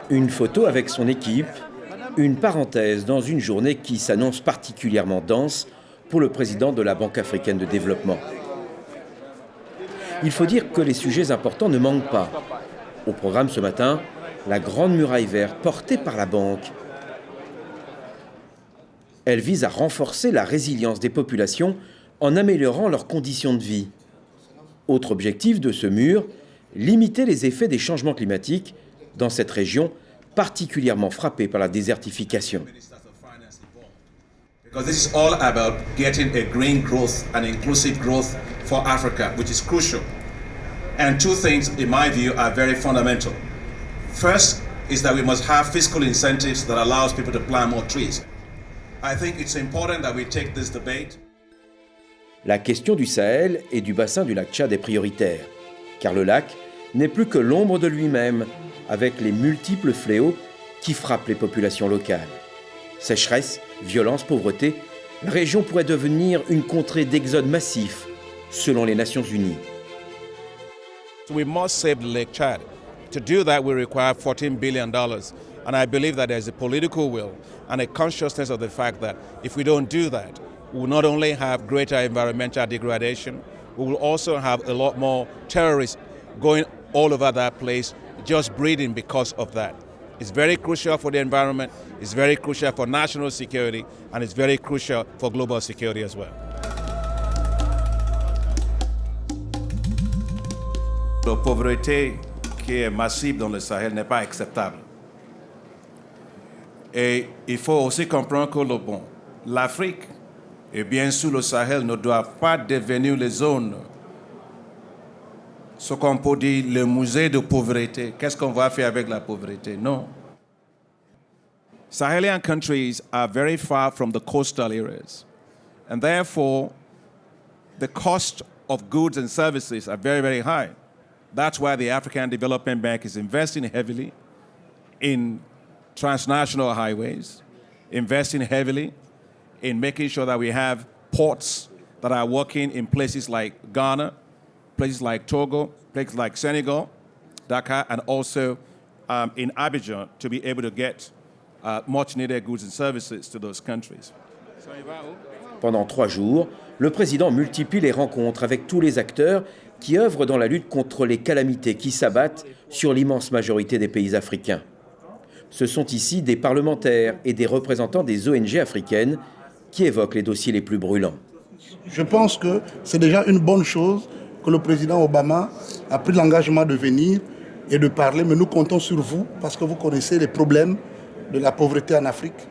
Une photo avec son équipe, une parenthèse dans une journée qui s'annonce particulièrement dense pour le président de la Banque africaine de développement. Il faut dire que les sujets importants ne manquent pas. Au programme ce matin, la Grande Muraille Verte portée par la banque. Elle vise à renforcer la résilience des populations en améliorant leurs conditions de vie. Autre objectif de ce mur, limiter les effets des changements climatiques dans cette région particulièrement frappée par la désertification. Because this is all about getting a green growth and inclusive growth for Africa, which is crucial. And two things, in my view, are very fundamental. First is that we must have fiscal incentives that allows people to plant more trees. I think it's important that we take this debate. La question du Sahel et du bassin du lac Tchad est prioritaire, car le lac n'est plus que l'ombre de lui-même, avec les multiples fléaux qui frappent les populations locales. Sécheresse, violence, pauvreté, la région pourrait devenir une contrée d'exode massif, selon les Nations Unies. We must save the Lake Chad. To do that, we require $14 billion. And I believe that there's a political will and a consciousness of the fact that if we don't do that, we will not only have greater environmental degradation, we will also have a lot more terrorists going all over that place, just breeding because of that. It's very crucial for the environment, it's very crucial for national security, and it's very crucial for global security as well. La pauvreté qui est massive dans le Sahel n'est pas acceptable. Et il faut aussi comprendre que l'Afrique et bien sûr le Sahel ne doivent pas devenir les zones, ce qu'on peut dire le musée de pauvreté. Qu'est-ce qu'on va faire avec la pauvreté? Non. Sahelian countries are very far from the coastal areas, and therefore the cost of goods and services are very, very high. That's why the African Development Bank is investing heavily in transnational highways, investing heavily in making sure that we have ports that are working in places like Ghana, places like Togo, places like Senegal, Dakar, and also in Abidjan to be able to get much needed goods and services to those countries. Pendant 3 jours, le président multiplie les rencontres avec tous les acteurs qui œuvrent dans la lutte contre les calamités qui s'abattent sur l'immense majorité des pays africains. Ce sont ici des parlementaires et des représentants des ONG africaines qui évoquent les dossiers les plus brûlants. Je pense que c'est déjà une bonne chose que le président Obama a pris l'engagement de venir et de parler, mais nous comptons sur vous parce que vous connaissez les problèmes de la pauvreté en Afrique.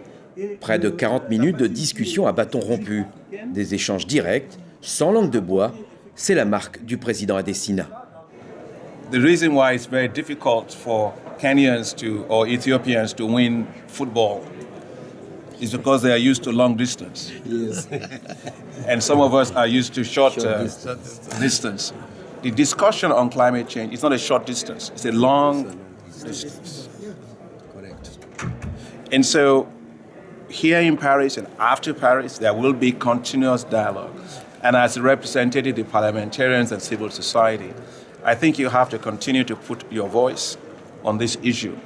Près de 40 minutes de discussion à bâton rompu, des échanges directs, sans langue de bois, c'est la marque du président Adesina. The reason why it's very difficult for Kenyans or Ethiopians to win football is because they are used to long distance. Yes. And some of us are used to short distance. The discussion on climate change is not a short distance, it's a long distance. Correct. And so here in Paris and after Paris, there will be continuous dialogue. And as a representative of the parliamentarians and civil society, I think you have to continue to put your voice on this issue.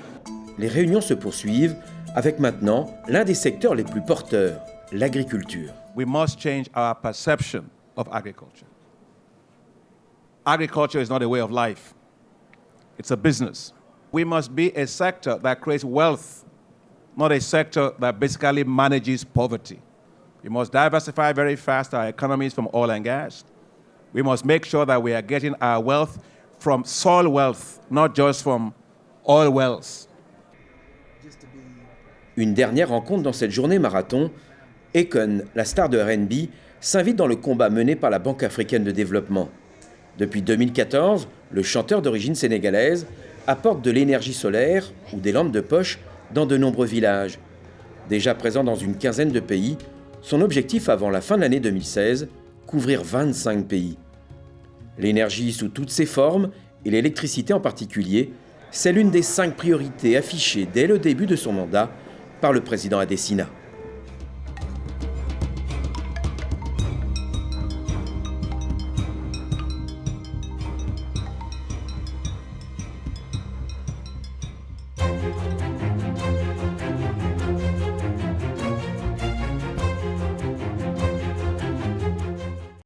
Les réunions se poursuivent avec maintenant l'un des secteurs les plus porteurs, l'agriculture. We must change our perception of agriculture. Agriculture is not a way of life. It's a business. We must be a sector that creates wealth, not a sector that basically manages poverty. We must diversify very fast our economies from oil and gas. We must make sure that we are getting our wealth from soil wealth, not just from oil wells. Une dernière rencontre dans cette journée marathon, Akon, la star de R&B, s'invite dans le combat mené par la Banque africaine de développement. Depuis 2014, le chanteur d'origine sénégalaise apporte de l'énergie solaire ou des lampes de poche dans de nombreux villages. Déjà présent dans une quinzaine de pays, son objectif avant la fin de l'année 2016, couvrir 25 pays. L'énergie sous toutes ses formes, et l'électricité en particulier, c'est l'une des 5 priorités affichées dès le début de son mandat par le président Adesina.